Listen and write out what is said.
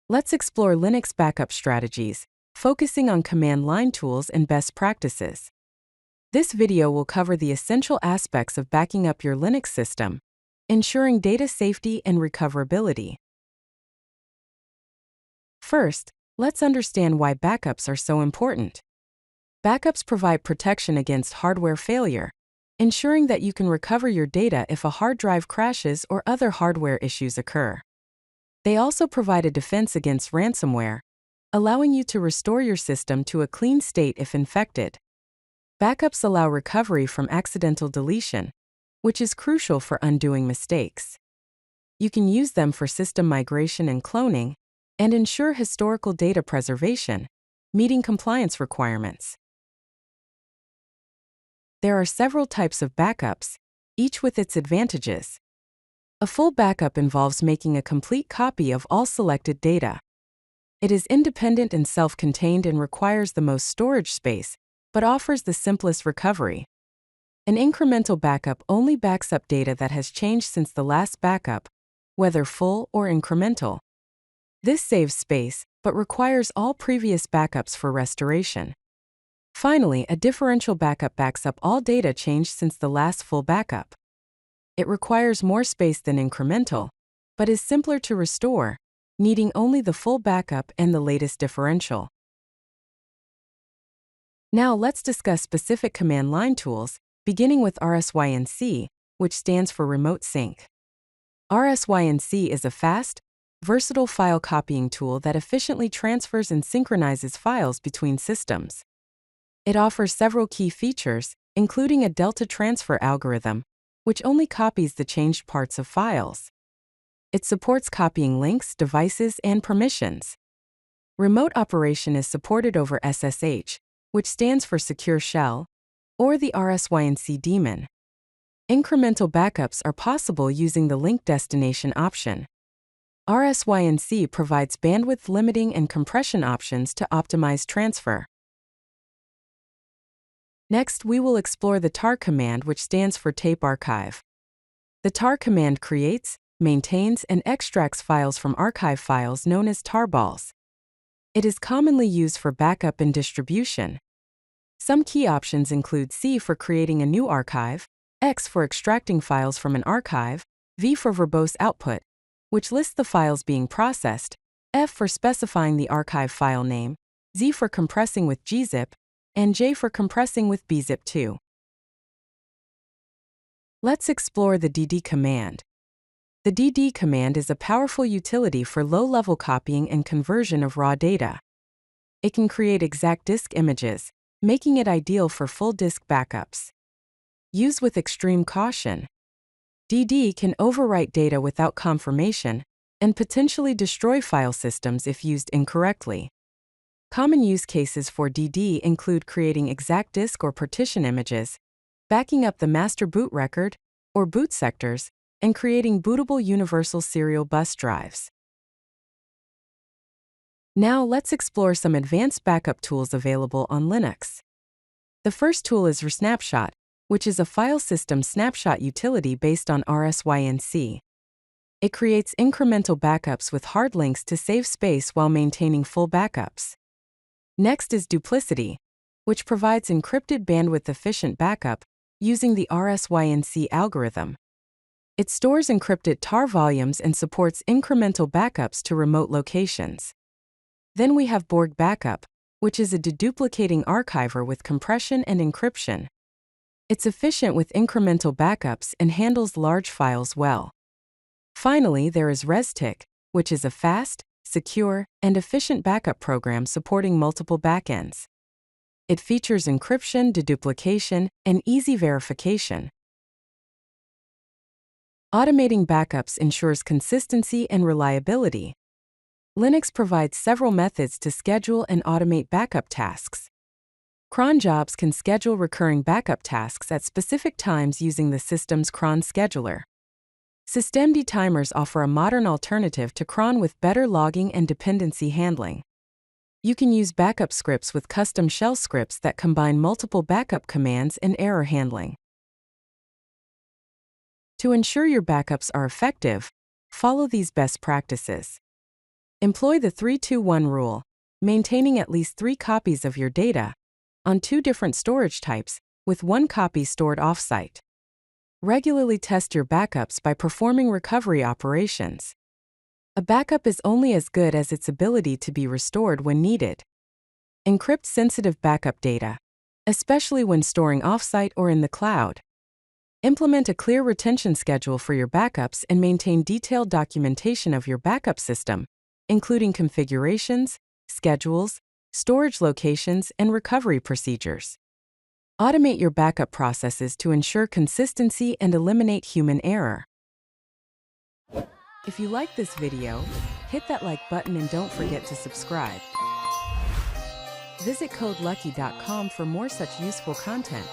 Let's explore Linux backup strategies, focusing on command line tools and best practices. This video will cover the essential aspects of backing up your Linux system, ensuring data safety and recoverability. First, let's understand why backups are so important. Backups provide protection against hardware failure, ensuring that you can recover your data if a hard drive crashes or other hardware issues occur. They also provide a defense against ransomware, allowing you to restore your system to a clean state if infected. Backups allow recovery from accidental deletion, which is crucial for undoing mistakes. You can use them for system migration and cloning, and ensure historical data preservation, meeting compliance requirements. There are several types of backups, each with its advantages. A full backup involves making a complete copy of all selected data. It is independent and self-contained and requires the most storage space, but offers the simplest recovery. An incremental backup only backs up data that has changed since the last backup, whether full or incremental. This saves space, but requires all previous backups for restoration. Finally, a differential backup backs up all data changed since the last full backup. It requires more space than incremental, but is simpler to restore, needing only the full backup and the latest differential. Now let's discuss specific command line tools, beginning with rsync, which stands for Remote Sync. rsync is a fast, versatile file copying tool that efficiently transfers and synchronizes files between systems. It offers several key features, including a delta transfer algorithm, which only copies the changed parts of files. It supports copying links, devices, and permissions. Remote operation is supported over SSH, which stands for Secure Shell, or the rsync daemon. Incremental backups are possible using the link destination option. rsync provides bandwidth limiting and compression options to optimize transfer. Next, we will explore the tar command, which stands for tape archive. The tar command creates, maintains, and extracts files from archive files known as tarballs. It is commonly used for backup and distribution. Some key options include C for creating a new archive, X for extracting files from an archive, V for verbose output, which lists the files being processed, F for specifying the archive file name, Z for compressing with gzip, and J for compressing with bzip2. Let's explore the dd command. The dd command is a powerful utility for low-level copying and conversion of raw data. It can create exact disk images, making it ideal for full disk backups. Use with extreme caution. dd can overwrite data without confirmation and potentially destroy file systems if used incorrectly. Common use cases for dd include creating exact disk or partition images, backing up the master boot record, or boot sectors, and creating bootable universal serial bus drives. Now let's explore some advanced backup tools available on Linux. The first tool is rsnapshot, which is a file system snapshot utility based on rsync. It creates incremental backups with hard links to save space while maintaining full backups. Next is Duplicity, which provides encrypted bandwidth-efficient backup using the rsync algorithm. It stores encrypted tar volumes and supports incremental backups to remote locations. Then we have Borg Backup, which is a deduplicating archiver with compression and encryption. It's efficient with incremental backups and handles large files well. Finally, there is Restic, which is a fast, secure, and efficient backup program supporting multiple backends. It features encryption, deduplication, and easy verification. Automating backups ensures consistency and reliability. Linux provides several methods to schedule and automate backup tasks. Cron jobs can schedule recurring backup tasks at specific times using the system's Cron scheduler. Systemd timers offer a modern alternative to Cron with better logging and dependency handling. You can use backup scripts with custom shell scripts that combine multiple backup commands and error handling. To ensure your backups are effective, follow these best practices. Employ the 3-2-1 rule, maintaining at least 3 copies of your data on 2 different storage types, with 1 copy stored offsite. Regularly test your backups by performing recovery operations. A backup is only as good as its ability to be restored when needed. Encrypt sensitive backup data, especially when storing offsite or in the cloud. Implement a clear retention schedule for your backups and maintain detailed documentation of your backup system, including configurations, schedules, storage locations, and recovery procedures. Automate your backup processes to ensure consistency and eliminate human error. If you like this video, hit that like button and don't forget to subscribe. Visit codelucky.com for more such useful content.